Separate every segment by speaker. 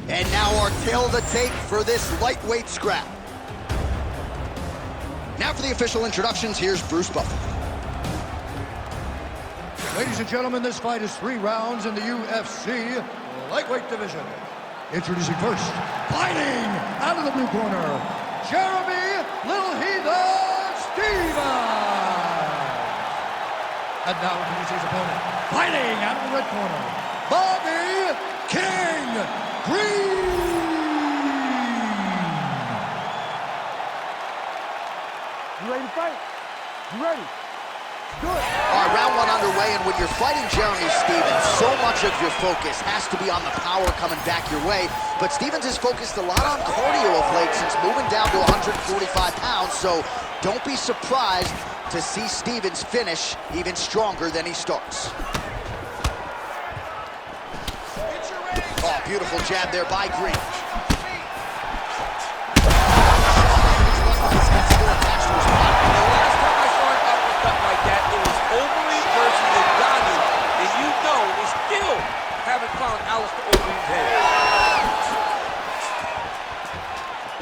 Speaker 1: And now our tale of the tape for this lightweight scrap. Now for the official introductions, here's Bruce Buffer.
Speaker 2: Ladies and gentlemen, this fight is 3 rounds in the UFC Lightweight division. Introducing first, fighting out of the blue corner, Jeremy Little Heathen Stephan. And now introducing his opponent, fighting out of the red corner, Bobby King Green.
Speaker 3: You ready to fight? You ready? Good.
Speaker 1: All right, round 1 underway, and when you're fighting Jeremy Stephan, so much of your focus has to be on the power coming back your way. But Stephens has focused a lot on cardio of late since moving down to 145 pounds, so don't be surprised to see Stephens finish even stronger than he starts. Oh, beautiful jab there by Green.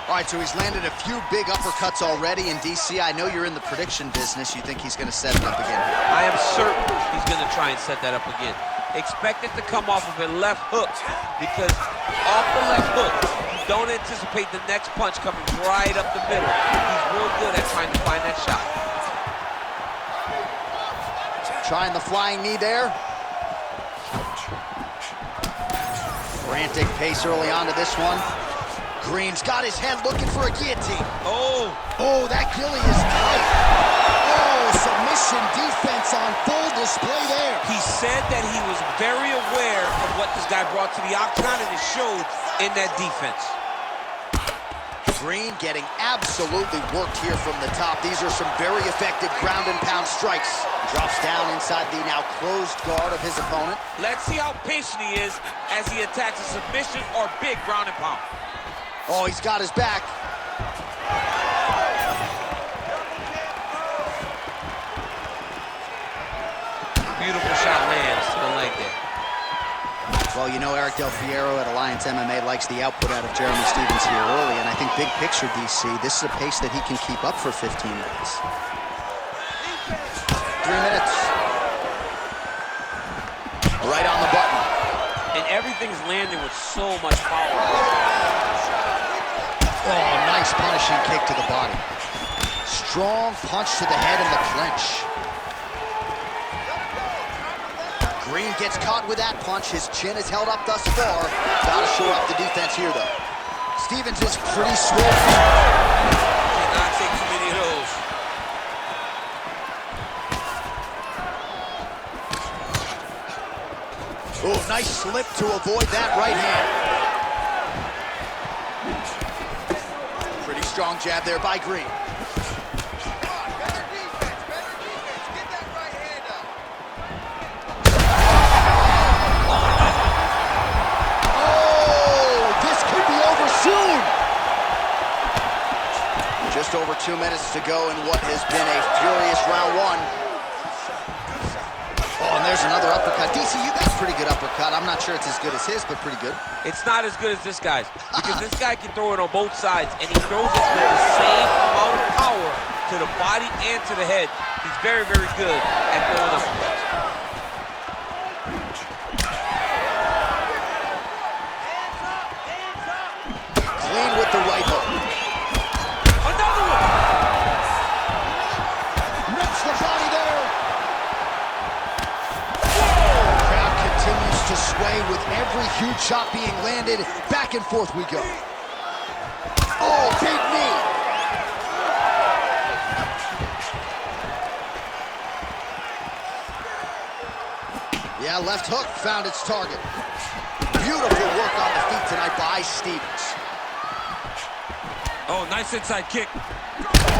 Speaker 1: All right, so he's landed a few big uppercuts already in DC. I know you're in the prediction business. You think he's going to set it up again?
Speaker 4: I am certain he's going to try and set that up again. Expect it to come off of a left hook, because off the left hook, you don't anticipate the next punch coming right up the middle. He's real good at trying to find that shot.
Speaker 1: Trying the flying knee there. Frantic pace early on to this one. Green's got his head looking for a guillotine. Oh, that gilly is tight. Oh, submission defense on full display there.
Speaker 4: He said that he was very aware of what this guy brought to the Octagon, and it showed in that defense.
Speaker 1: Green getting absolutely worked here from the top. These are some very effective ground and pound strikes. Drops down inside the now closed guard of his opponent.
Speaker 4: Let's see how patient he is as he attacks a submission or big ground and pound.
Speaker 1: Oh, he's got his back.
Speaker 4: Beautiful shot lands to the leg there.
Speaker 1: Well, you know, Eric Del Fiero at Alliance MMA likes the output out of Jeremy Stephan here early, and I think big picture, DC, this is a pace that he can keep up for 15 minutes. 3 minutes. Right on the button.
Speaker 4: And everything's landing with so much power.
Speaker 1: Oh, nice punishing kick to the body. Strong punch to the head in the clinch. Green gets caught with that punch. His chin is held up thus far. Gotta show up the defense here, though. Stephens is pretty swift.
Speaker 4: Cannot take too many of those.
Speaker 1: Oh, nice slip to avoid that right hand. Pretty strong jab there by Green. Just over 2 minutes to go in what has been a furious round 1. Oh, and there's another uppercut. DC, you got a pretty good uppercut. I'm not sure it's as good as his, but pretty good.
Speaker 4: It's not as good as this guy's, because this guy can throw it on both sides, and he throws it with the same amount of power to the body and to the head. He's very, very good at throwing uppercuts.
Speaker 1: Clean with the right hook.
Speaker 4: Another one!
Speaker 1: Rips the body there. Whoa. Crowd continues to sway with every huge shot being landed. Back and forth we go. Oh, big knee. Yeah, left hook found its target. Beautiful work on the feet tonight by Stephens.
Speaker 4: Oh, nice inside kick.
Speaker 1: That's a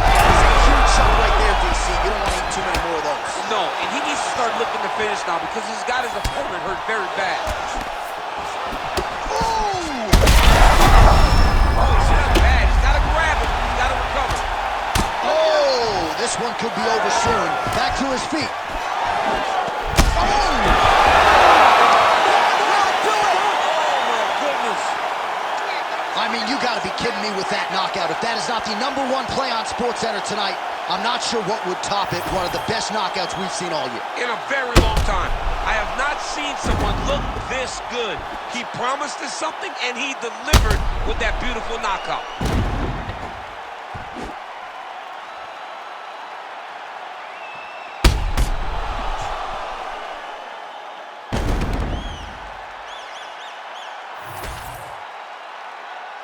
Speaker 1: huge shot right there, DC. You don't want to eat too many more of those.
Speaker 4: No, and he needs to start looking to finish now, because he's got his opponent hurt very bad.
Speaker 1: Oh,
Speaker 4: He's just bad. He's got to grab it. He's got to recover.
Speaker 1: oh, this one could be over soon. Back to his feet. I mean, you gotta be kidding me with that knockout. If that is not the #1 play on SportsCenter tonight, I'm not sure what would top it. One of the best knockouts we've seen all year.
Speaker 4: In a very long time. I have not seen someone look this good. He promised us something, and he delivered with that beautiful knockout.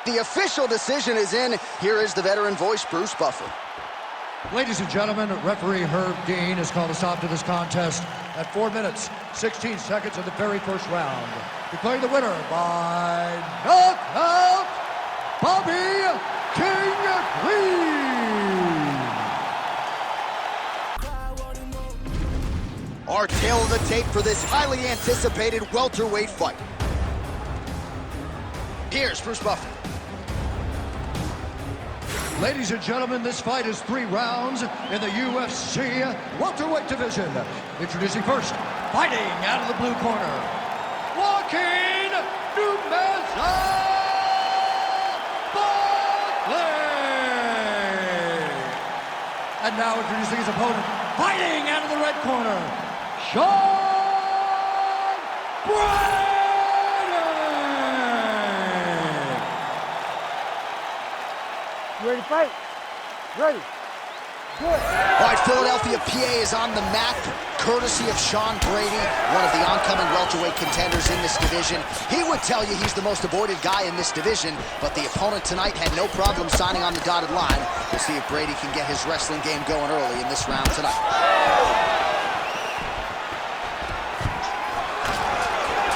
Speaker 1: The official decision is in. Here is the veteran voice, Bruce Buffer.
Speaker 2: Ladies and gentlemen, referee Herb Dean has called a stop to this contest at 4 minutes, 16 seconds of the very first round. Declaring the winner by knockout, Bobby King Green.
Speaker 1: Our tail of the tape for this highly anticipated welterweight fight. Here's Bruce Buffer.
Speaker 2: Ladies and gentlemen, this fight is 3 rounds in the UFC welterweight division. Introducing first, fighting out of the blue corner, Joaquin Buckley. And now introducing his opponent, fighting out of the red corner, Sean Brady.
Speaker 3: You ready to fight? Ready. Good.
Speaker 1: All right, Philadelphia, PA is on the map, courtesy of Sean Brady, one of the oncoming welterweight contenders in this division. He would tell you he's the most avoided guy in this division, but the opponent tonight had no problem signing on the dotted line. We'll see if Brady can get his wrestling game going early in this round tonight.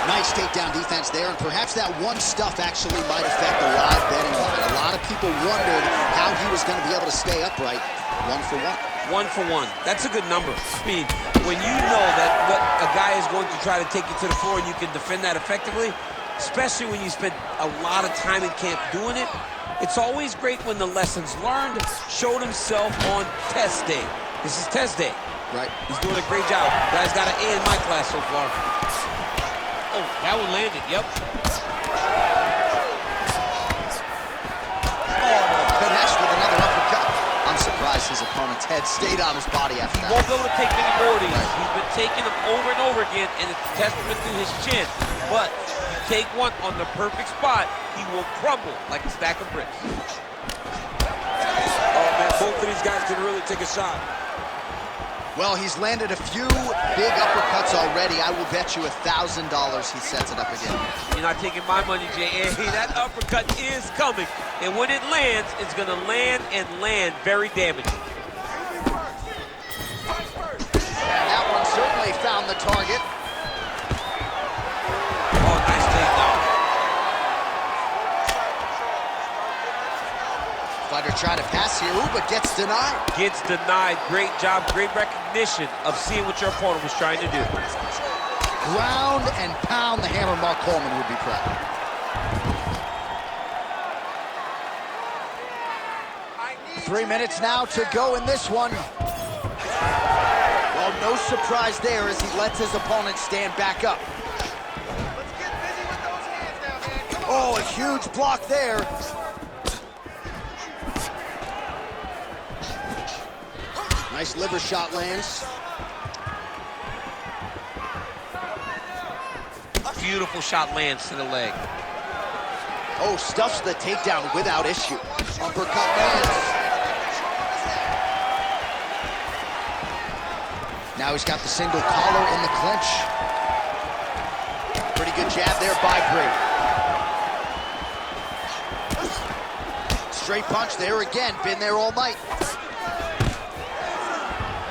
Speaker 1: Nice takedown defense there, and perhaps that one stuff actually might affect the live betting line. A lot of people wondered how he was going to be able to stay upright. 1 for 1.
Speaker 4: 1 for 1. That's a good number. I mean, when you know that what a guy is going to try to take you to the floor and you can defend that effectively, especially when you spend a lot of time in camp doing it, it's always great when the lessons learned showed himself on test day. This is test day.
Speaker 1: Right.
Speaker 4: He's doing a great job. Guy's got an A in my class so far. Oh, that one landed, yep.
Speaker 1: Finesse with another uppercut. I'm surprised his opponent's head stayed on his body after that.
Speaker 4: He won't be able to take many more of these. He's been taking them over and over again, and it's a testament to his chin. But you take one on the perfect spot, he will crumble like a stack of bricks.
Speaker 5: Oh, man, both of these guys can really take a shot.
Speaker 1: Well, he's landed a few big uppercuts already. I will bet you $1,000 he sets it up again.
Speaker 4: You're not taking my money, Jay. That uppercut is coming. And when it lands, it's going to land and land very damaging.
Speaker 1: And that one certainly found the target.
Speaker 4: Oh, nice takedown.
Speaker 1: Fighter trying to pass here, ooh, but gets denied.
Speaker 4: Gets denied. Great job, great recognition of seeing what your opponent was trying to do.
Speaker 1: Ground and pound. The hammer Mark Coleman would be proud. Three minutes now to go in this one. Well, no surprise there as he lets his opponent stand back up. Oh, a huge block there. Nice liver shot lands.
Speaker 4: Beautiful shot lands to the leg.
Speaker 1: Oh, stuffs the takedown without issue. Uppercut lands. Now he's got the single collar in the clinch. Pretty good jab there by Brady. Straight punch there again. Been there all night.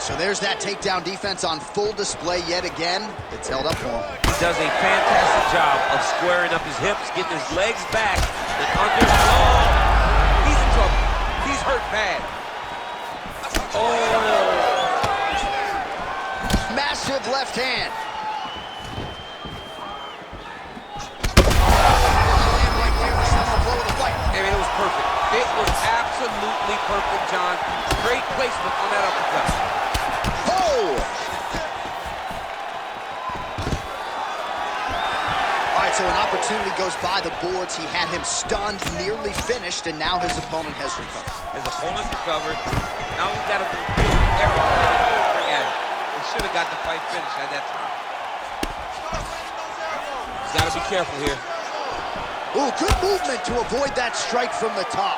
Speaker 1: So there's that takedown defense on full display yet again. It's held up for him.
Speaker 4: He does a fantastic job of squaring up his hips, getting his legs back, and under. Oh, he's in trouble. He's hurt bad. Oh.
Speaker 1: Massive left hand.
Speaker 4: I mean, it was perfect. It was absolutely perfect, John. Great placement on that uppercut.
Speaker 1: Oh! All right, so an opportunity opportunity goes by the boards. He had him stunned, nearly finished, and now his opponent has recovered.
Speaker 4: His opponent's recovered. Now he's got to do everything again. He should have got the fight finished at that time. He's got to be careful here.
Speaker 1: Ooh, good movement to avoid that strike from the top.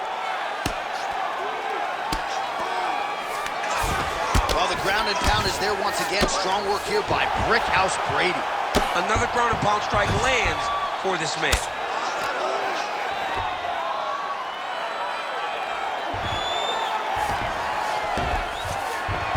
Speaker 1: Well, the ground and pound is there once again. Strong work here by Brickhouse Brady.
Speaker 4: Another ground and pound strike lands for this man.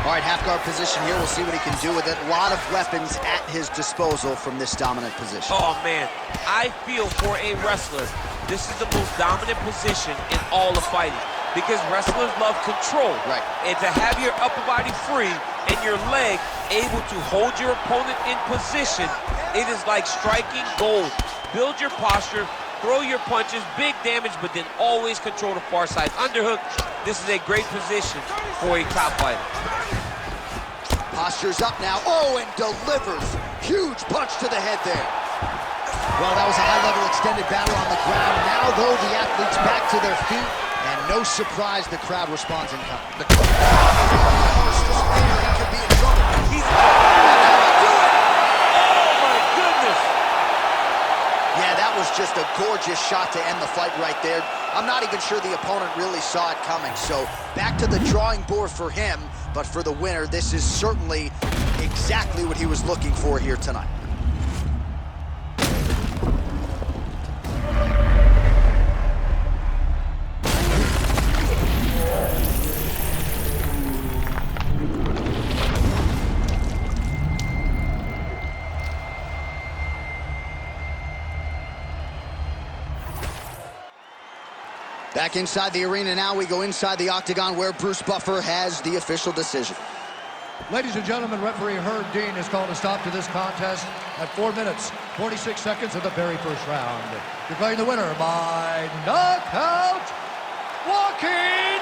Speaker 1: All right, half guard position here. We'll see what he can do with it. A lot of weapons at his disposal from this dominant position.
Speaker 4: Oh, man. I feel for a wrestler, this is the most dominant position in all of fighting because wrestlers love control.
Speaker 1: Right.
Speaker 4: And to have your upper body free and your leg able to hold your opponent in position, it is like striking gold. Build your posture, throw your punches, big damage, but then always control the far side. Underhook, this is a great position for a top fighter.
Speaker 1: Posture's up now. Oh, and delivers. Huge punch to the head there. Well, that was a high-level extended battle on the ground. Now, though, the athletes back to their feet, and no surprise, the crowd responds in kind. He could be in trouble.
Speaker 4: He's do it. Oh, my goodness.
Speaker 1: Yeah, that was just a gorgeous shot to end the fight right there. I'm not even sure the opponent really saw it coming. So back to the drawing board for him. But for the winner, this is certainly exactly what he was looking for here tonight. Back inside the arena now, we go inside the Octagon where Bruce Buffer has the official decision.
Speaker 2: Ladies and gentlemen, referee Herb Dean has called a stop to this contest at 4 minutes, 46 seconds of the very first round. Declaring the winner by knockout, Joaquin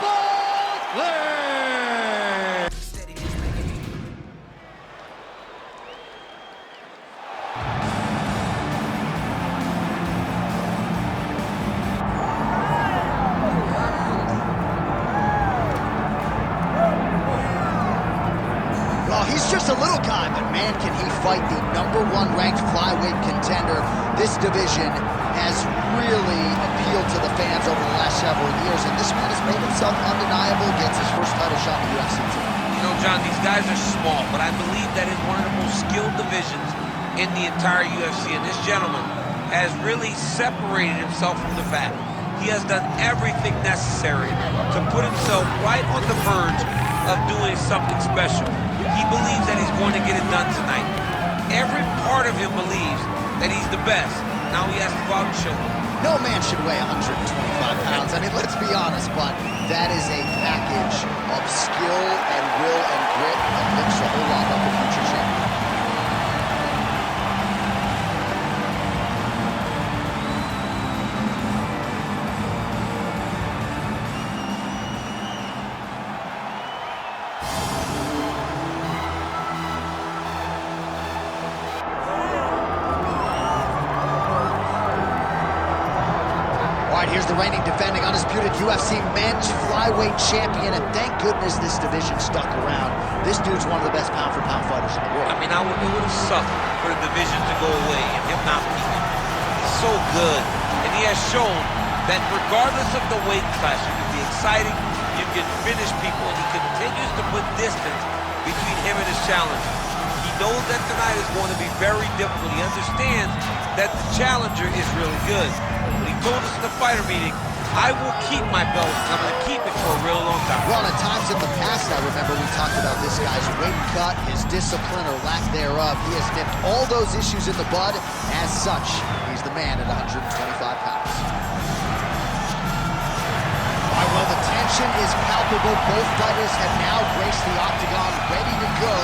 Speaker 2: Buckley.
Speaker 1: He's just a little guy, but man, can he fight the #1 ranked flyweight contender. This division has really appealed to the fans over the last several years, and this man has made himself undeniable, gets his first title shot in the UFC too.
Speaker 4: You know, John, these guys are small, but I believe that is one of the most skilled divisions in the entire UFC, and this gentleman has really separated himself from the pack. He has done everything necessary to put himself right on the verge of doing something special. He believes that he's going to get it done tonight. Every part of him believes that he's the best. Now he has to go out and show it.
Speaker 1: No man should weigh 125 pounds. I mean, let's be honest, but that is a package of skill and will and grit that looks a whole lot like a future champion. Here's the reigning, defending, undisputed UFC men's flyweight champion, and thank goodness this division stuck around. This dude's one of the best pound-for-pound fighters in the world.
Speaker 4: I mean, it would have sucked for the division to go away and him not beat him. He's so good, and he has shown that regardless of the weight class, you can be exciting, you can finish people, and he continues to put distance between him and his challenger. He knows that tonight is going to be very difficult. He understands that the challenger is really good. But he told us in the fighter meeting, I will keep my belt, and I'm going to keep it for a real long time.
Speaker 1: Well, at times in the past, I remember we talked about this guy's weight cut, his discipline or lack thereof. He has nipped all those issues in the bud. As such, he's the man at 125 pounds. All right, well, the tension is palpable. Both fighters have now graced the Octagon, ready to go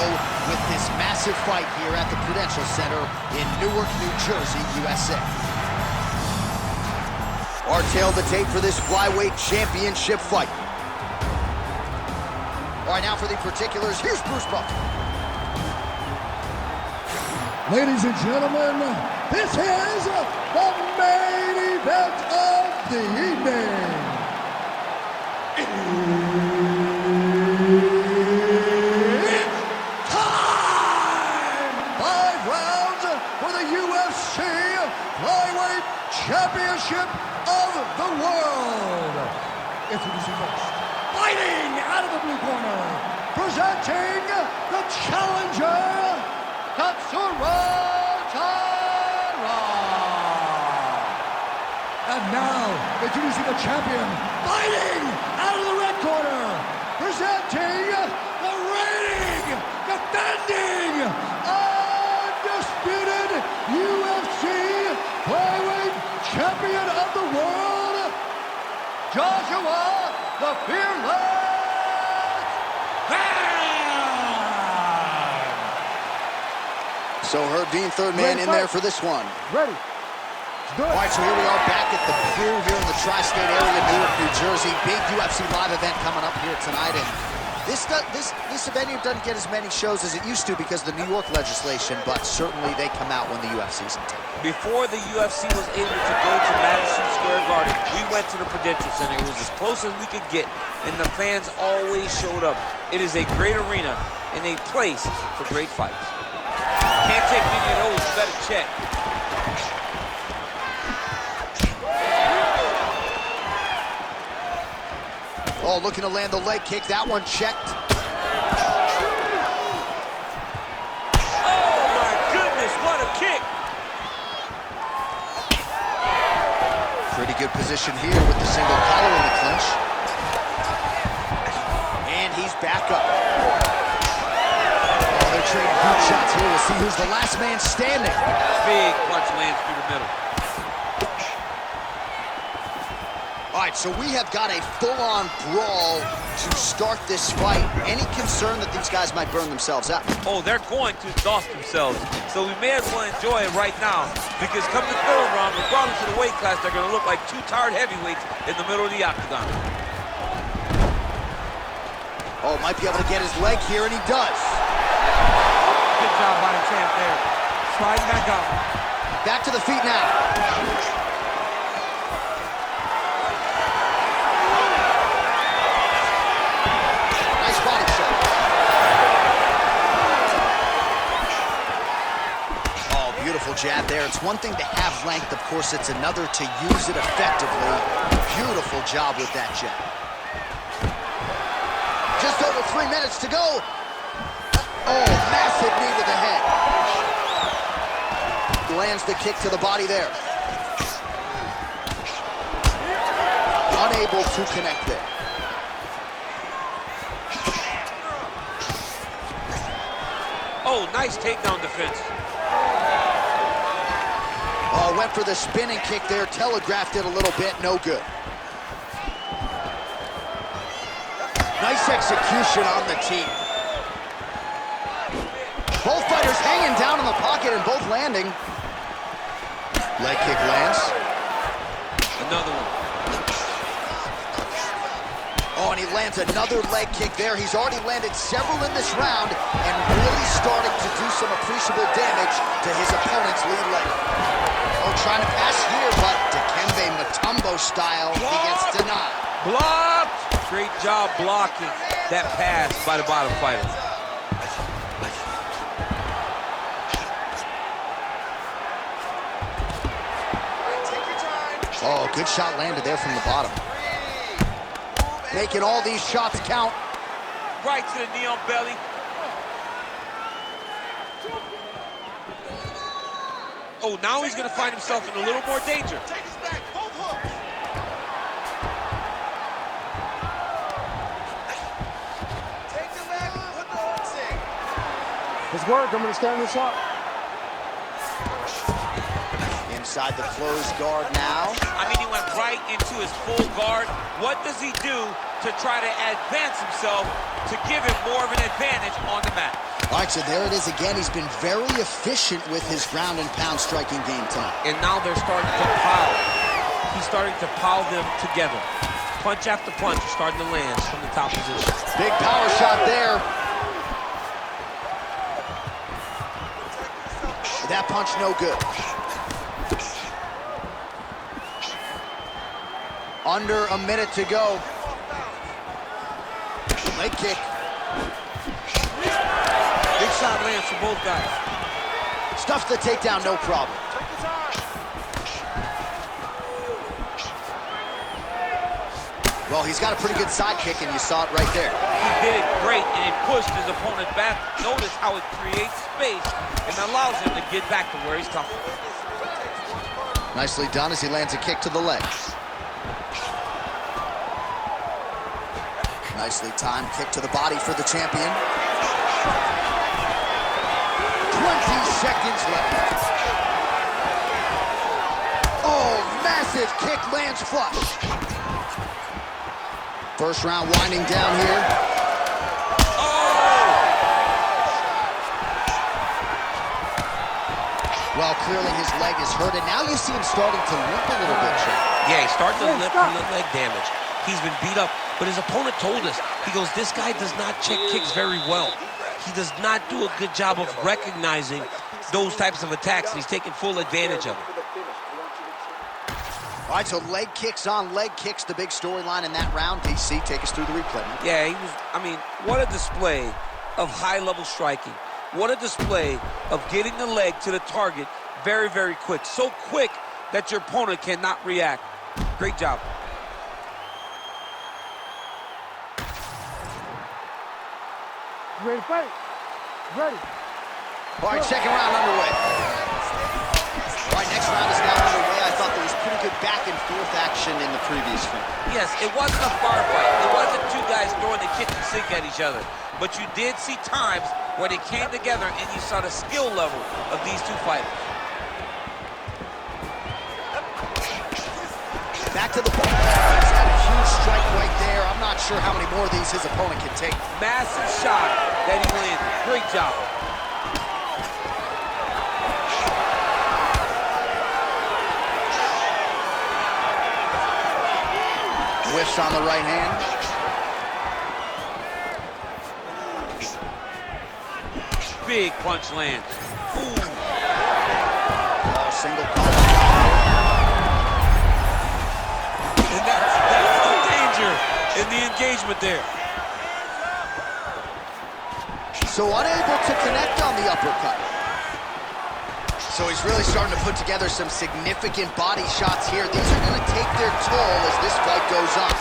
Speaker 1: with this massive fight here at the Prudential Center in Newark, New Jersey, USA. Our tail of the tape for this flyweight championship fight. All right, now for the particulars, here's Bruce Buffer.
Speaker 2: Ladies and gentlemen, this is the main event of the evening. It's time! 5 rounds for the UFC Lightweight Championship of the World. Introducing first, fighting out of the blue corner, presenting the challenger, Tatsuro Taira. And now, introducing the champion, fighting out of the red corner, presenting the reigning, defending, undisputed UFC Flyweight Champion of the World, Joshua the Fearless.
Speaker 1: So Herb Dean, third man in there for this one.
Speaker 3: Ready.
Speaker 1: All right, so here we are back at the Pew here in the tri-state area, Newark, New Jersey. Big UFC live event coming up here tonight. And this venue doesn't get as many shows as it used to because of the New York legislation, but certainly they come out when the UFC's in town.
Speaker 4: Before the UFC was able to go to Madison Square Garden, we went to the Prudential Center. It was as close as we could get, and the fans always showed up. It is a great arena and a place for great fights. Can't take many of those, you better check.
Speaker 1: Oh, looking to land the leg kick. That one checked.
Speaker 4: Oh my goodness, what a kick!
Speaker 1: Pretty good position here with the single collar in the clinch. And he's back up. They're trading good shots here. We'll see who's the last man standing.
Speaker 4: Big punch lands through the middle.
Speaker 1: All right, so we have got a full-on brawl to start this fight. Any concern that these guys might burn themselves out?
Speaker 4: Oh, they're going to exhaust themselves. So we may as well enjoy it right now, because come the third round, regardless of the weight class, they're going to look like two tired heavyweights in the middle of the octagon.
Speaker 1: Oh, might be able to get his leg here, and he does.
Speaker 3: Good job by the champ there. Sliding back up.
Speaker 1: Back to the feet now. Nice body shot. Oh, beautiful jab there. It's one thing to have length. Of course, it's another to use it effectively. Beautiful job with that jab. Just over 3 minutes to go. Oh, massive knee to the head. Lands the kick to the body there. Unable to connect there.
Speaker 4: Oh, nice takedown defense.
Speaker 1: Oh, went for the spinning kick there, telegraphed it a little bit, no good. Nice execution on the team. Both fighters hanging down in the pocket and both landing. Leg kick lands.
Speaker 4: Another one.
Speaker 1: Oh, and he lands another leg kick there. He's already landed several in this round and really starting to do some appreciable damage to his opponent's lead leg. Oh, trying to pass here, but Dikembe Mutombo style, he gets denied.
Speaker 4: Blocked! Great job blocking that pass by the bottom fighter.
Speaker 1: Oh, good shot landed there from the bottom. Making all these shots count.
Speaker 4: Right to the knee on belly. Oh, now he's going to find himself in a little more danger.
Speaker 3: It's work. I'm going to stand this up.
Speaker 1: Inside the closed guard now.
Speaker 4: I mean, he went right into his full guard. What does he do to try to advance himself to give him more of an advantage on the mat?
Speaker 1: All right, so there it is again. He's been very efficient with his ground and pound striking game time.
Speaker 4: And now they're starting to pile. He's starting to pile them together. Punch after punch is starting to land from the top position.
Speaker 1: Big power shot there. That punch no good. Under a minute to go. Leg kick.
Speaker 4: Big shot lands for both guys.
Speaker 1: Stuffs the takedown, no problem. Well, he's got a pretty good side kick, and you saw it right there.
Speaker 4: He did it great, and it pushed his opponent back. Notice how it creates space and allows him to get back to where he's coming.
Speaker 1: Nicely done as he lands a kick to the legs. Nicely timed kick to the body for the champion. 20 seconds left. Oh, massive kick lands flush. First round winding down here.
Speaker 4: Oh!
Speaker 1: Well, clearly his leg is hurt, and now you see him starting to limp a little bit, Chad.
Speaker 4: Yeah, he's starting to limp from the leg damage. He's been beat up, but his opponent told us, he goes, this guy does not check kicks very well. He does not do a good job of recognizing those types of attacks, and he's taking full advantage of it.
Speaker 1: All right, so leg kicks on leg kicks, the big storyline in that round. DC, take us through the replay, man.
Speaker 4: Yeah, he was, I mean, what a display of high-level striking. What a display of getting the leg to the target very, very quick. So quick that your opponent cannot react. Great job.
Speaker 3: You ready to fight? Ready.
Speaker 1: All right, second round underway. All right, next round is now underway. I thought there was pretty good back and forth action in the previous round.
Speaker 4: Yes, it wasn't a bar fight. It wasn't two guys throwing the kitchen sink at each other. But you did see times where they came together and you saw the skill level of these two fighters.
Speaker 1: Back to the ball. He's got a huge strike right there. I'm not sure how many more of these his opponent can take.
Speaker 4: Massive shot that he landed. Great job.
Speaker 1: Whiffs on the right hand.
Speaker 4: Big punch lands. Ooh.
Speaker 1: Oh, single punch.
Speaker 4: And that's the danger in the engagement there.
Speaker 1: So unable to connect on the uppercut. So he's really starting to put together some significant body shots here. These are going to take their toll as this fight goes on.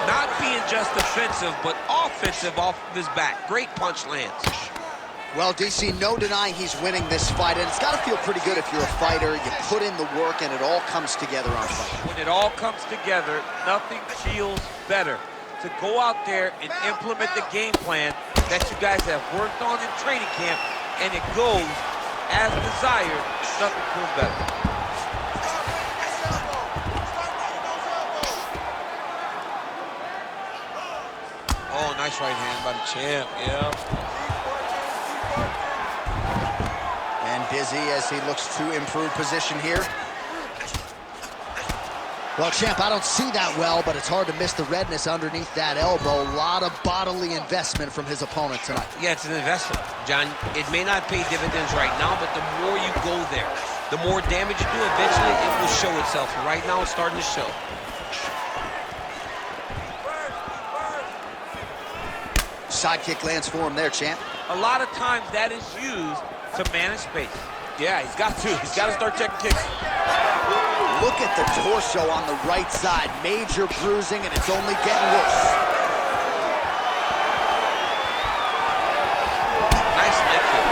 Speaker 4: Not being just defensive, but offensive off of his back. Great punch lands.
Speaker 1: Well, DC, no denying he's winning this fight, and it's got to feel pretty good if you're a fighter. You put in the work, and it all comes together on fight.
Speaker 4: When it all comes together, nothing feels better. To go out there and implement the game plan that you guys have worked on in training camp, and it goes as desired, nothing feels better. Oh, nice right hand by the champ, yeah.
Speaker 1: And busy as he looks to improve position here. Well, champ, I don't see that well, but it's hard to miss the redness underneath that elbow. A lot of bodily investment from his opponent tonight.
Speaker 4: Yeah, it's an investment, John. It may not pay dividends right now, but the more you go there, the more damage you do, eventually it will show itself. And right now, it's starting to show.
Speaker 1: Side kick lands for him there, champ.
Speaker 4: A lot of times that is used to manage space. Yeah, he's got to. He's got to start checking kicks.
Speaker 1: Look at the torso on the right side. Major bruising, and it's only getting worse.
Speaker 4: Nice leg kick.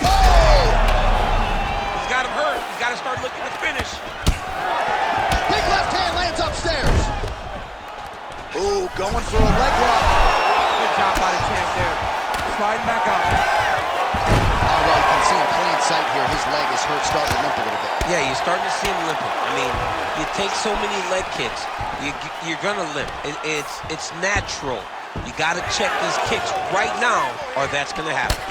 Speaker 1: Oh!
Speaker 4: He's got him hurt. He's got to start looking to finish.
Speaker 1: Big left hand lands upstairs. Ooh, going for a leg lock.
Speaker 3: Good job by the champ there. Sliding back up.
Speaker 1: Oh, well, you can see in plain sight here, his leg is hurt, starting to limp a little bit.
Speaker 4: Yeah, you're starting to see him limping. I mean, you take so many leg kicks, you're gonna limp. It's natural. You gotta check these kicks right now, or that's gonna happen.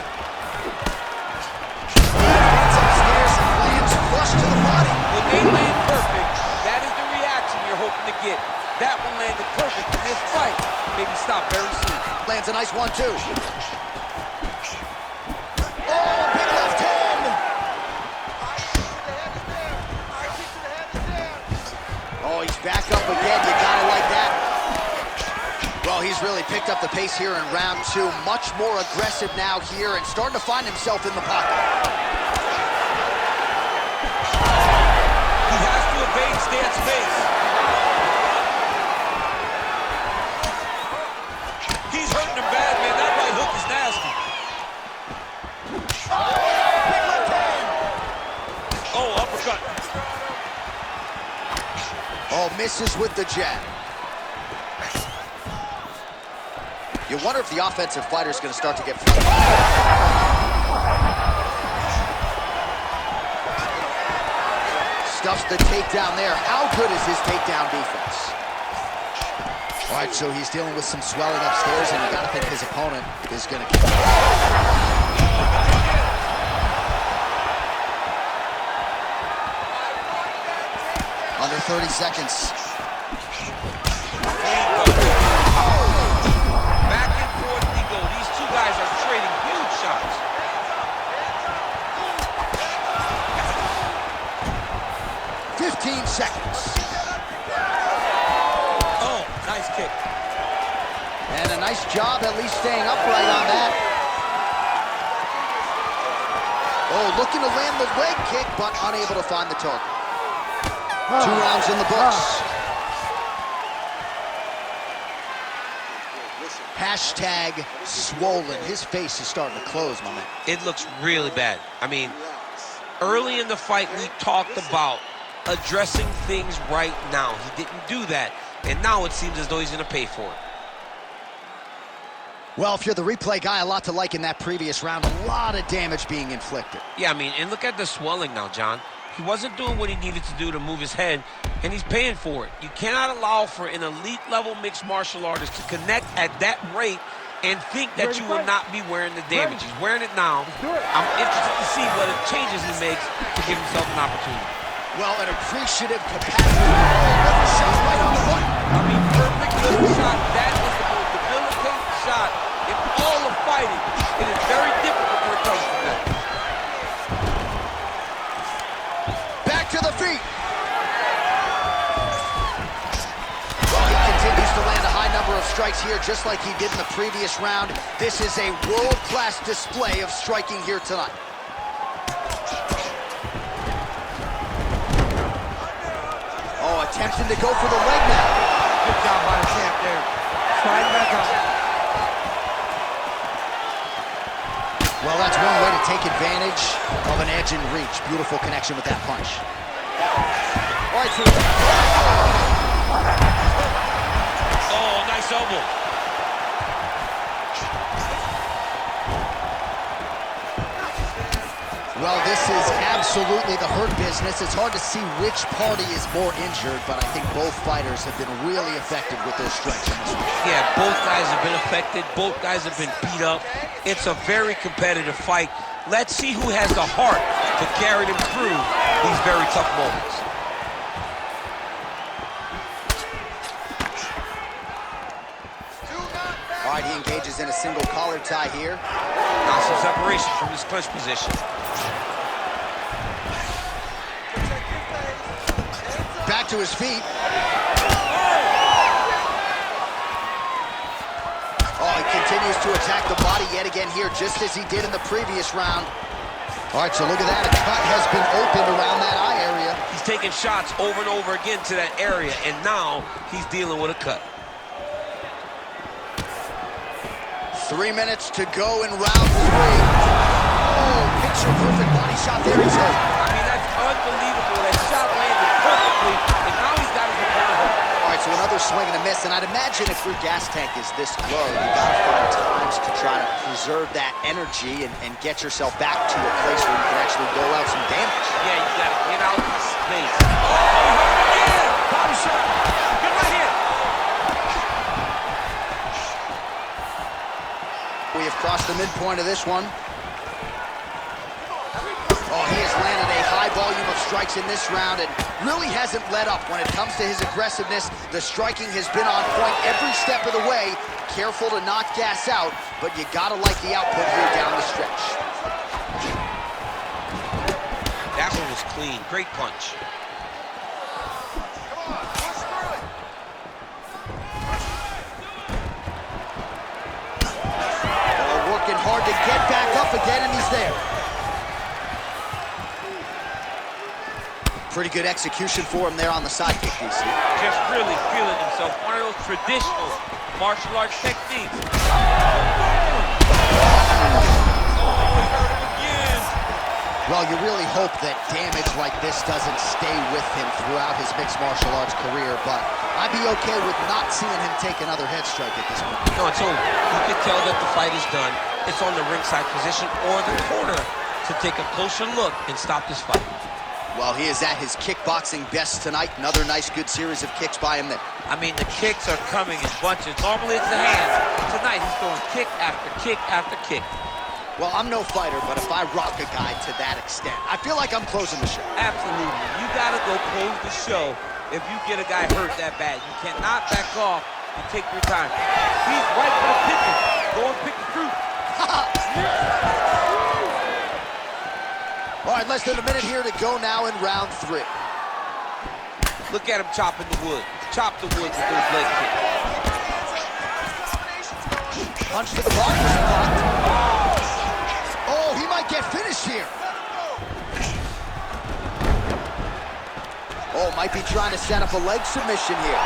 Speaker 1: Gets upstairs and lands flush to the body.
Speaker 4: When they land perfect, that is the hoping to get. That one landed perfect in this fight. Maybe stop very soon.
Speaker 1: Lands a nice 1-2. Oh, big left hand. Oh, he's back up again. You gotta like that. Well, he's really picked up the pace here in round 2. Much more aggressive now here and starting to find himself in the pocket.
Speaker 4: He has to evade, stay at space. He's hurting him bad, man. That right hook is nasty. Oh, uppercut.
Speaker 1: Oh, misses with the jab. You wonder if the offensive fighter is going to start to get flustered. Stuffs the takedown there. How good is his takedown defense? All right, so he's dealing with some swelling upstairs, and you got to think his opponent is going to keep under 30 seconds.
Speaker 4: Back and forth they go. These two guys are trading huge shots.
Speaker 1: Seconds.
Speaker 4: Oh, nice kick.
Speaker 1: And a nice job at least staying upright on that. Oh, looking to land the leg kick, but unable to find the target. 2 rounds in the books. Hashtag swollen. His face is starting to close, my man.
Speaker 4: It looks really bad. I mean, early in the fight, we talked about addressing things right now. He didn't do that, and now it seems as though he's going to pay for it.
Speaker 1: Well, if you're the replay guy, a lot to like in that previous round. A lot of damage being inflicted.
Speaker 4: Yeah, I mean, and look at the swelling now, John. He wasn't doing what he needed to do to move his head, and he's paying for it. You cannot allow for an elite-level mixed martial artist to connect at that rate and think that you will not be wearing the damage. He's wearing it now. I'm interested to see what changes he makes to give himself an opportunity.
Speaker 1: Well, an appreciative capacity. Another shot right on the button.
Speaker 4: I mean, perfect little shot. That is the most debilitating shot in all of fighting. It is very difficult to recover from that.
Speaker 1: Back to the feet. Well, he continues to land a high number of strikes here, just like he did in the previous round. This is a world-class display of striking here tonight. Oh, attempting to go for the leg now.
Speaker 3: Good job by the champ there. Sliding back up.
Speaker 1: Well, that's one way to take advantage of an edge and reach. Beautiful connection with that punch. All right, so...
Speaker 4: Oh, nice elbow.
Speaker 1: Well, this is absolutely the hurt business. It's hard to see which party is more injured, but I think both fighters have been really effective with their strikes in this one.
Speaker 4: Yeah, both guys have been affected. Both guys have been beat up. It's a very competitive fight. Let's see who has the heart to carry them through these very tough moments.
Speaker 1: All right, he engages in a single collar tie here.
Speaker 4: Now some separation from this clinch position.
Speaker 1: Back to his feet. Oh, he continues to attack the body yet again here, just as he did in the previous round. All right, so look at that. A cut has been opened around that eye area.
Speaker 4: He's taking shots over and over again to that area, and now he's dealing with a cut.
Speaker 1: 3 minutes to go in round 3. Oh, picture-perfect body shot there. He's hurt.
Speaker 4: I mean, that's unbelievable. That shot landed perfectly, and now he's got his opponent hurt.
Speaker 1: All right, so another swing and a miss, and I'd imagine if your gas tank is this low, you gotta find times to try to preserve that energy and get yourself back to a place where you can actually dole out some damage.
Speaker 4: Yeah, you gotta get out of space. Oh, yeah! Body shot. Good right here.
Speaker 1: We have crossed the midpoint of this one. Oh, he has landed a high volume of strikes in this round and really hasn't let up when it comes to his aggressiveness. The striking has been on point every step of the way. Careful to not gas out, but you gotta like the output here down the stretch.
Speaker 4: That one was clean. Great punch.
Speaker 1: Working hard to get back up again, and he's there. Pretty good execution for him there on the side kick, DC.
Speaker 4: Just really feeling himself. One of those traditional martial arts techniques.
Speaker 1: Well, you really hope that damage like this doesn't stay with him throughout his mixed martial arts career, but I'd be okay with not seeing him take another head strike at this point.
Speaker 4: No, it's over. You can tell that the fight is done. It's on the ringside position or the corner to take a closer look and stop this fight.
Speaker 1: Well, he is at his kickboxing best tonight. Another nice, good series of kicks by him there.
Speaker 4: I mean, the kicks are coming in bunches. Normally it's the hands. Tonight he's throwing kick after kick after kick.
Speaker 1: Well, I'm no fighter, but if I rock a guy to that extent, I feel like I'm closing the show.
Speaker 4: Absolutely. You gotta go close the show if you get a guy hurt that bad. You cannot back off and take your time. He's right for the pitcher. Go and pick the fruit.
Speaker 1: All right, less than a minute here to go now in round 3.
Speaker 4: Look at him chopping the wood. Chop the wood with those leg kicks.
Speaker 1: Punch to the body is blocked. Oh, he might get finished here. Oh, might be trying to set up a leg submission here.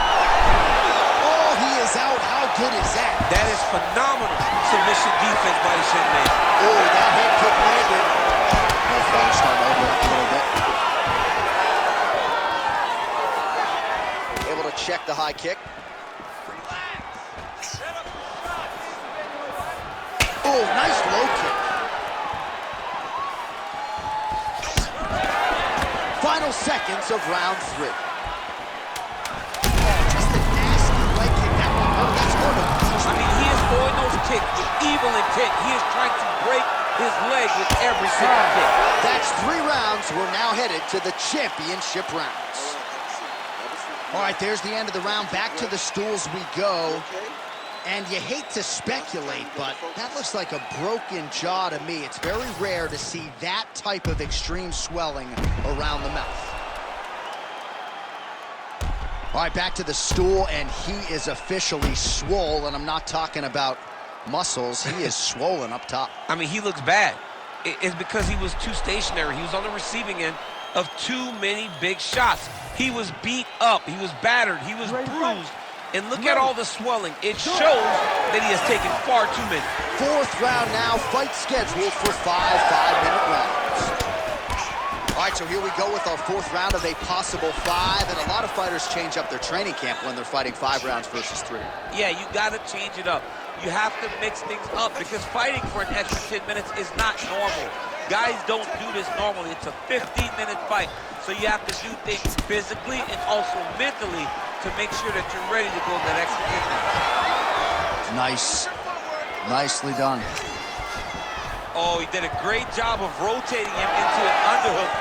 Speaker 1: Oh, he is out. How good is that?
Speaker 4: That is phenomenal submission defense by the Chimaev.
Speaker 1: Oh, that head kick landed. Start over a little bit. Able to check the high kick. Oh, nice low kick. Final seconds of round 3. Just a nasty leg kick. That one, oh, that's hard.
Speaker 4: I mean, he is throwing those kicks with evil intent. He is trying to break his leg with every single kick.
Speaker 1: That's 3 rounds. We're now headed to the championship rounds. All right, there's the end of the round. Back to the stools we go. And you hate to speculate, but that looks like a broken jaw to me. It's very rare to see that type of extreme swelling around the mouth. All right, back to the stool, and he is officially swole, and I'm not talking about muscles. He is swollen up top.
Speaker 4: I mean, he looks bad. It's because he was too stationary. He was on the receiving end of too many big shots. He was beat up. He was battered. He was bruised. And look at all the swelling. It shows that he has taken far too many.
Speaker 1: 4th round now, fight scheduled for 5 5-minute rounds. All right, so here we go with our 4th round of a possible 5, and a lot of fighters change up their training camp when they're fighting 5 rounds versus 3.
Speaker 4: Yeah, you gotta change it up. You have to mix things up because fighting for an extra 10 minutes is not normal. Guys don't do this normally. It's a 15-minute fight, so you have to do things physically and also mentally to make sure that you're ready to go that extra 10 minutes.
Speaker 1: Nice. Nicely done.
Speaker 4: Oh, he did a great job of rotating him into an underhook.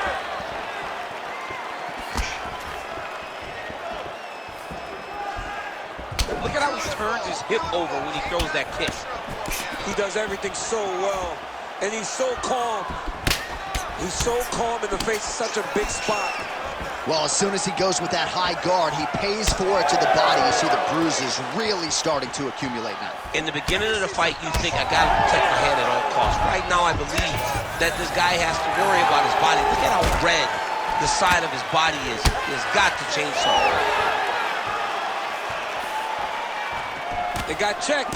Speaker 4: Look at how he turns his hip over when he throws that kick.
Speaker 5: He does everything so well, and he's so calm. He's so calm in the face of such a big spot.
Speaker 1: Well, as soon as he goes with that high guard, he pays for it to the body. You see the bruises really starting to accumulate now.
Speaker 4: In the beginning of the fight, you think, I gotta protect my head at all costs. Right now, I believe that this guy has to worry about his body. Look at how red the side of his body is. He's got to change something.
Speaker 5: It got checked.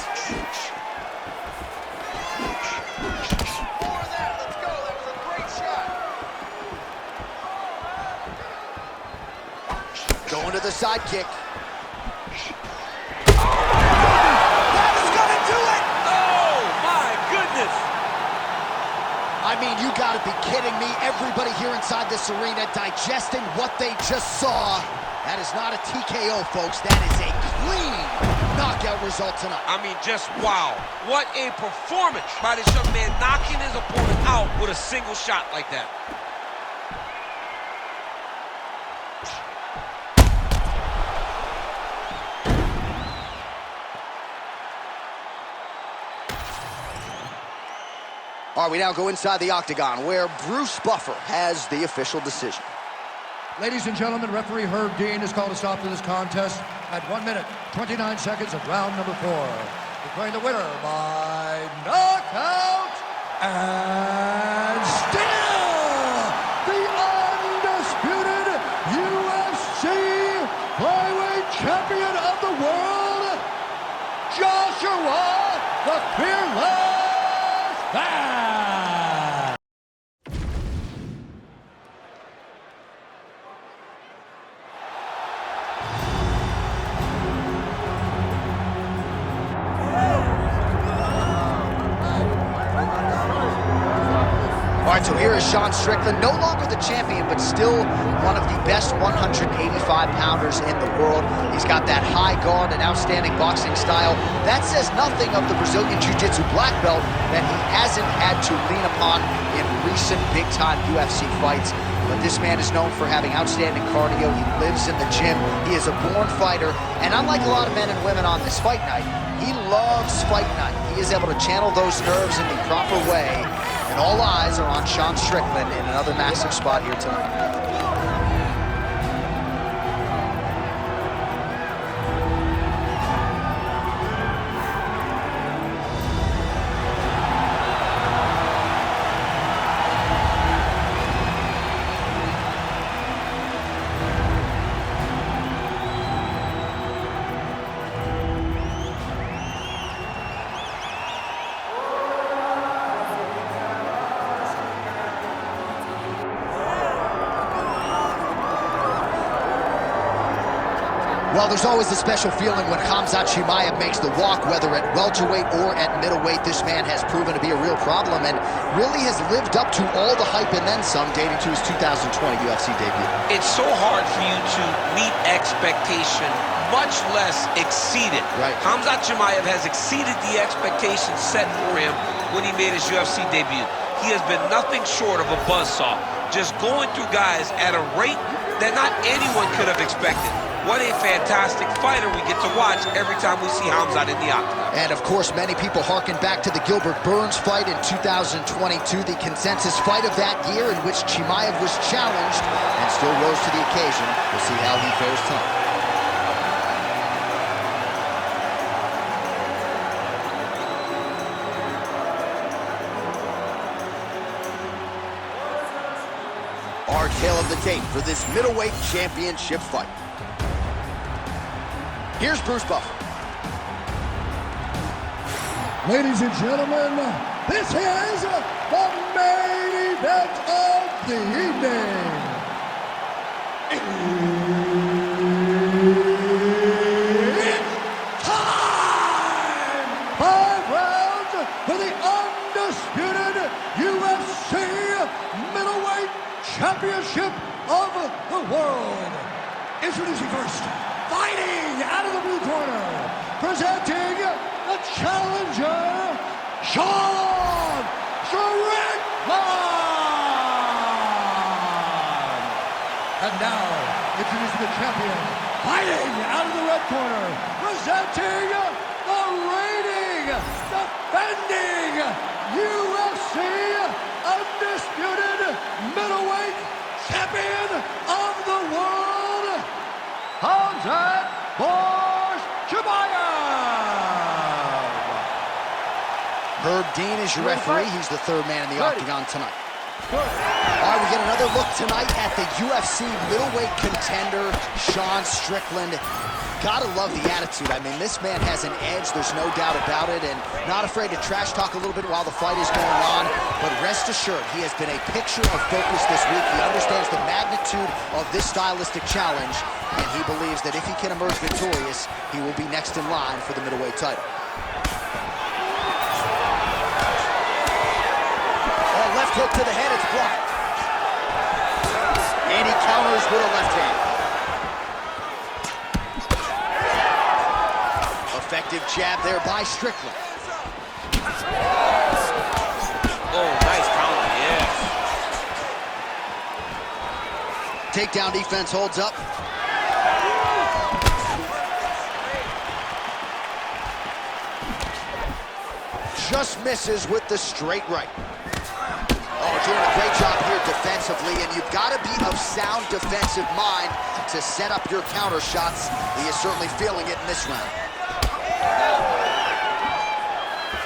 Speaker 1: Going to the side kick.
Speaker 4: That is gonna do it! Oh, my goodness!
Speaker 1: I mean, you gotta be kidding me. Everybody here inside this arena digesting what they just saw. That is not a TKO, folks. That is a clean knockout result tonight.
Speaker 4: I mean, just wow. What a performance by this young man, knocking his opponent out with a single shot like that.
Speaker 1: All right, we now go inside the Octagon, where Bruce Buffer has the official decision.
Speaker 2: Ladies and gentlemen, referee Herb Dean has called a stop to this contest at 1 minute, 29 seconds of round number 4. Declaring the winner by knockout and still the undisputed UFC Flyweight champion of the world, Joshua the Fearless Bad.
Speaker 1: All right, so here is Sean Strickland, no longer the champion, but still one of the best 185-pounders in the world. He's got that high guard and outstanding boxing style. That says nothing of the Brazilian Jiu-Jitsu black belt that he hasn't had to lean upon in recent big-time UFC fights. But this man is known for having outstanding cardio. He lives in the gym. He is a born fighter. And unlike a lot of men and women on this fight night, he loves fight night. He is able to channel those nerves in the proper way. And all eyes are on Sean Strickland in another massive spot here tonight. Well, there's always a special feeling when Khamzat Chimaev makes the walk, whether at welterweight or at middleweight. This man has proven to be a real problem and really has lived up to all the hype and then some, dating to his 2020 UFC debut.
Speaker 4: It's so hard for you to meet expectation, much less exceed it.
Speaker 1: Right.
Speaker 4: Khamzat Chimaev has exceeded the expectations set for him when he made his UFC debut. He has been nothing short of a buzzsaw, just going through guys at a rate that not anyone could have expected. What a fantastic fighter we get to watch every time we see Khamzat in the octagon.
Speaker 1: And of course, many people harken back to the Gilbert Burns fight in 2022, the consensus fight of that year in which Chimaev was challenged and still rose to the occasion. We'll see how he fares tonight. Our tale of the tape for this middleweight championship fight. Here's Bruce Buffer.
Speaker 2: Ladies and gentlemen, this is the main event of the evening. It's time! 5 rounds for the undisputed UFC Middleweight Championship of the world. Introducing first, fighting out of the blue corner, presenting the challenger, Sean Strickland. And now, introducing the champion, fighting out of the red corner, presenting the reigning, defending UFC undisputed middleweight champion of the world, Khamzat Borz Chimaev.
Speaker 1: Herb Dean is your referee. He's the third man in the octagon tonight. All right, we get another look tonight at the UFC middleweight contender, Sean Strickland. Gotta love the attitude. I mean, this man has an edge, there's no doubt about it, and not afraid to trash talk a little bit while the fight is going on. But rest assured, he has been a picture of focus this week. He understands the magnitude of this stylistic challenge, and he believes that if he can emerge victorious, he will be next in line for the middleweight title. Left hook to the head, it's blocked. And he counters with a left hand. Effective jab there by Strickland.
Speaker 4: Oh, nice counter, yes.
Speaker 1: Takedown defense holds up. Just misses with the straight right. Oh, doing a great job here defensively, and you've got to be of sound defensive mind to set up your counter shots. He is certainly feeling it in this round.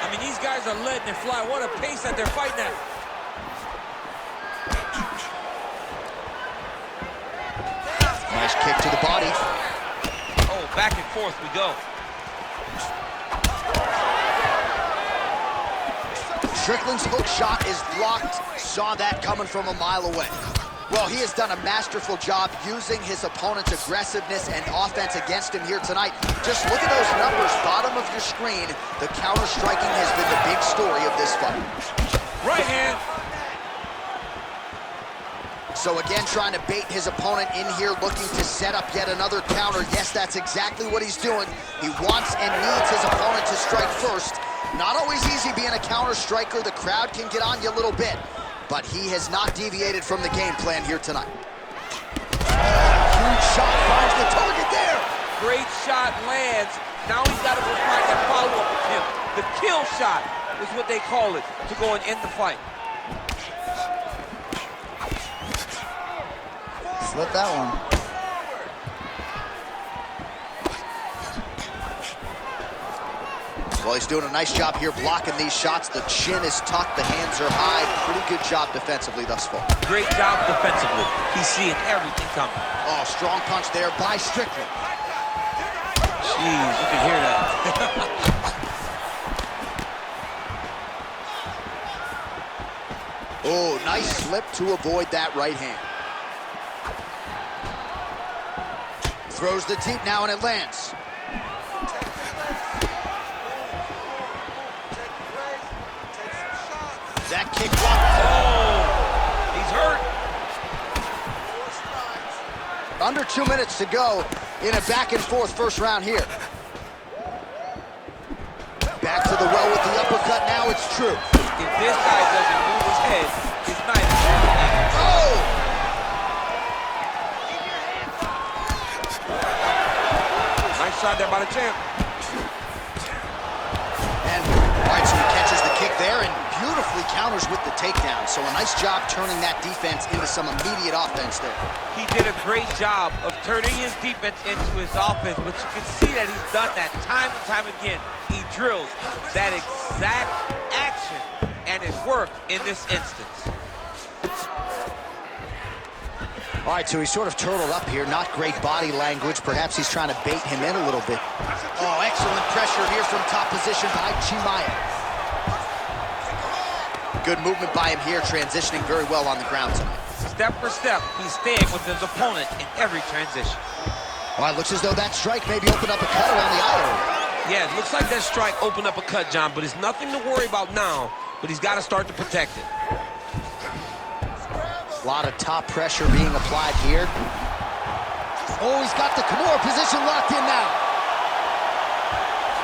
Speaker 5: I mean, these guys are letting it fly. What a pace that they're fighting at.
Speaker 1: Nice kick to the body.
Speaker 4: Oh, back and forth we go.
Speaker 1: Strickland's hook shot is blocked. Saw that coming from a mile away. Well, he has done a masterful job using his opponent's aggressiveness and offense against him here tonight. Just look at those numbers, bottom of your screen. The counter-striking has been the big story of this fight.
Speaker 5: Right hand.
Speaker 1: So again, trying to bait his opponent in here, looking to set up yet another counter. Yes, that's exactly what he's doing. He wants and needs his opponent to strike first. Not always easy being a counter striker. The crowd can get on you a little bit, but he has not deviated from the game plan here tonight. Huge shot finds the target there.
Speaker 4: Great shot lands. Now he's got to go find that follow-up with him. The kill shot is what they call it, to go and end the fight.
Speaker 1: Slip that one. Well, he's doing a nice job here blocking these shots. The chin is tucked, the hands are high. Pretty good job defensively thus far.
Speaker 4: Great job defensively. He's seeing everything coming.
Speaker 1: Oh, strong punch there by Strickland.
Speaker 4: Jeez, you can hear that.
Speaker 1: Oh, nice slip to avoid that right hand. Throws the deep now and it lands. That kick blocked.
Speaker 4: Oh, he's hurt.
Speaker 1: Under 2 minutes to go in a back and forth first round here. Back to the well with the uppercut. Now it's true.
Speaker 4: If this guy doesn't move his head, his night is over.
Speaker 1: Oh!
Speaker 5: Nice shot there by the champ.
Speaker 1: And all right, so he catches the kick there and beautifully counters with the takedown. So a nice job turning that defense into some immediate offense there.
Speaker 4: He did a great job of turning his defense into his offense, but you can see that he's done that time and time again. He drills that exact action, and it worked in this instance.
Speaker 1: All right, so he's sort of turtled up here. Not great body language. Perhaps he's trying to bait him in a little bit. Oh, excellent pressure here from top position by Chimaev. Good movement by him here, transitioning very well on the ground tonight.
Speaker 4: Step for step, he's staying with his opponent in every transition.
Speaker 1: All right, looks as though that strike maybe opened up a cut around the eye area.
Speaker 4: Yeah, it looks like that strike opened up a cut, John, but it's nothing to worry about now, but he's got to start to protect it.
Speaker 1: A lot of top pressure being applied here. Oh, he's got the Kimura position locked in now.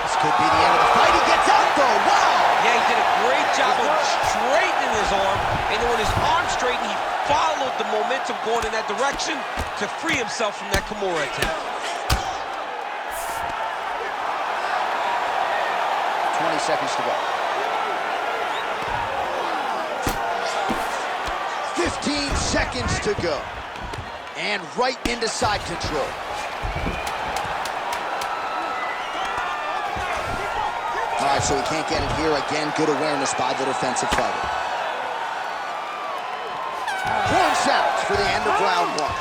Speaker 1: This could be the end of the fight. He gets out, though. Wow!
Speaker 4: Yeah, he did a great job of straightening his arm, and then when his arm straightened, he followed the momentum going in that direction to free himself from that Kimura attempt.
Speaker 1: 20 seconds to go. 15 seconds to go. And right into side control. All right, so he can't get it here. Again, good awareness by the defensive fighter. Horn sounds for the end of round one.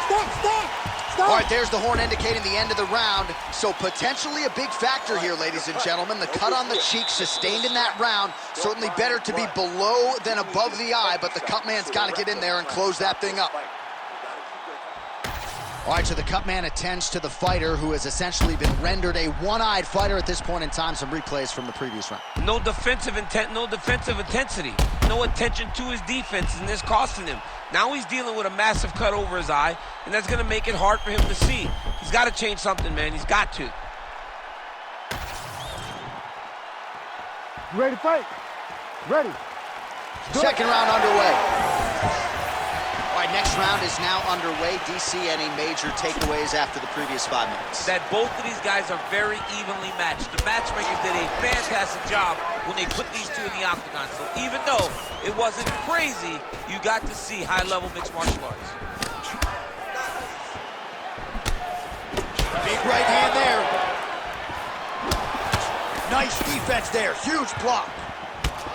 Speaker 1: All right, there's the horn indicating the end of the round. So potentially a big factor here, ladies and gentlemen. The cut on the cheek sustained in that round. Certainly better to be below than above the eye, but the cut man's got to get in there and close that thing up. All right, so the cut man attends to the fighter who has essentially been rendered a one-eyed fighter at this point in time. Some replays from the previous round.
Speaker 4: No defensive intent, no defensive intensity, no attention to his defense, and this costing him. Now he's dealing with a massive cut over his eye, and that's going to make it hard for him to see. He's got to change something, man. He's got to.
Speaker 6: You ready to fight? Ready.
Speaker 1: Second round underway. All right, Next round is now underway. DC, any major takeaways after the previous 5 minutes?
Speaker 4: That both of these guys are very evenly matched. The matchmakers did a fantastic job when they put these two in the octagon. So even though it wasn't crazy, you got to see high-level mixed martial arts.
Speaker 1: Big right hand there. Nice defense there. Huge block.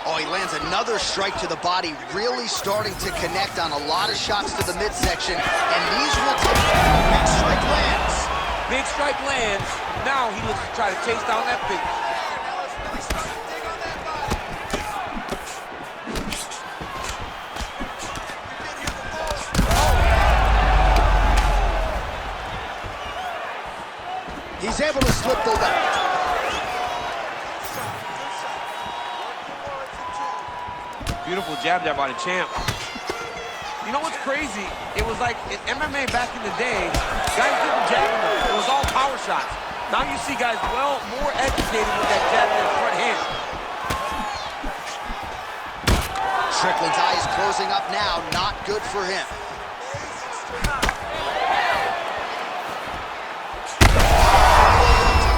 Speaker 1: Oh, he lands another strike to the body, really starting to connect on a lot of shots to the midsection, and these will take. Big strike lands.
Speaker 4: Big strike lands. Now he looks to try to chase down that big.
Speaker 1: He's able to slip the left.
Speaker 4: Beautiful jab there by the champ.
Speaker 3: You know what's crazy? It was like in MMA back in the day, guys didn't jab enough. It was all power shots. Now you see guys more educated with that jab in their front hand.
Speaker 1: Strickland's eyes closing up now. Not good for him.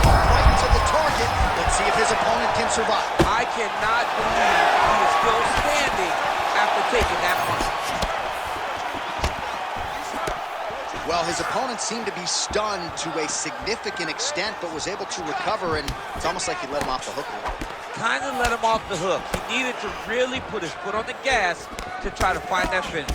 Speaker 1: Right to the target. Let's see if his opponent can survive.
Speaker 4: I cannot believe he is still standing after taking that punch.
Speaker 1: Well, his opponent seemed to be stunned to a significant extent, but was able to recover, and it's almost like he let him off the hook a little.
Speaker 4: Kind of let him off the hook. He needed to really put his foot on the gas to try to find that finish.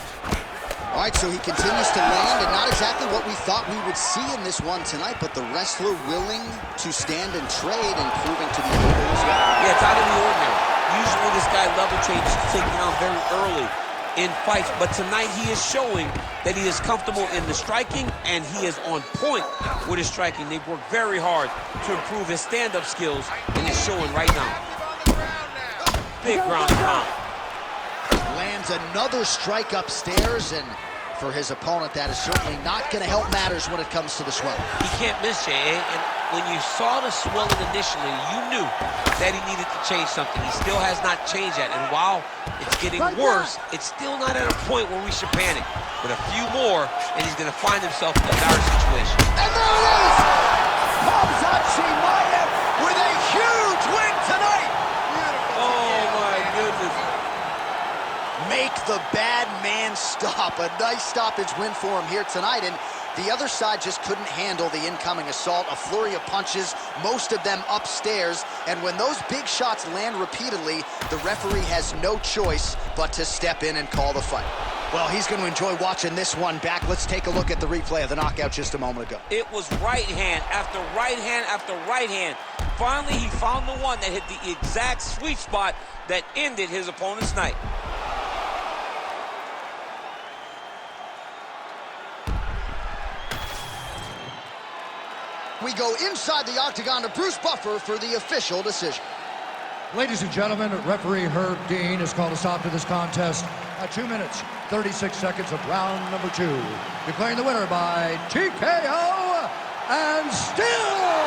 Speaker 1: All right, so he continues to land, and not exactly what we thought we would see in this one tonight, but the wrestler willing to stand and trade and proving to be able as well.
Speaker 4: Yeah, it's out of the ordinary. Usually this guy level changes to take him out very early in fights, but tonight he is showing that he is comfortable in the striking, and he is on point with his striking. They've worked very hard to improve his stand-up skills, and it's showing right now. Big ground and pound.
Speaker 1: Lands another strike upstairs, and for his opponent, that is certainly not going to help matters when it comes to the swelling.
Speaker 4: He can't miss, Jay, and when you saw the swelling initially, you knew that he needed to change something. He still has not changed that, and while it's getting worse, it's still not at a point where we should panic. But a few more, and he's going to find himself in a dire situation.
Speaker 1: And there it is! Khamzat Chimaev with a huge win tonight!
Speaker 4: Oh, my goodness.
Speaker 1: Make the bad man stop. A nice stoppage win for him here tonight, and the other side just couldn't handle the incoming assault. A flurry of punches, most of them upstairs, and when those big shots land repeatedly, the referee has no choice but to step in and call the fight. Well, he's going to enjoy watching this one back. Let's take a look at the replay of the knockout just a moment ago.
Speaker 4: It was right hand after right hand after right hand. Finally, he found the one that hit the exact sweet spot that ended his opponent's night.
Speaker 1: We go inside the octagon to Bruce Buffer for the official decision.
Speaker 2: Ladies and gentlemen, referee Herb Dean has called a stop to this contest at 2 minutes, 36 seconds of round number 2. Declaring the winner by TKO and still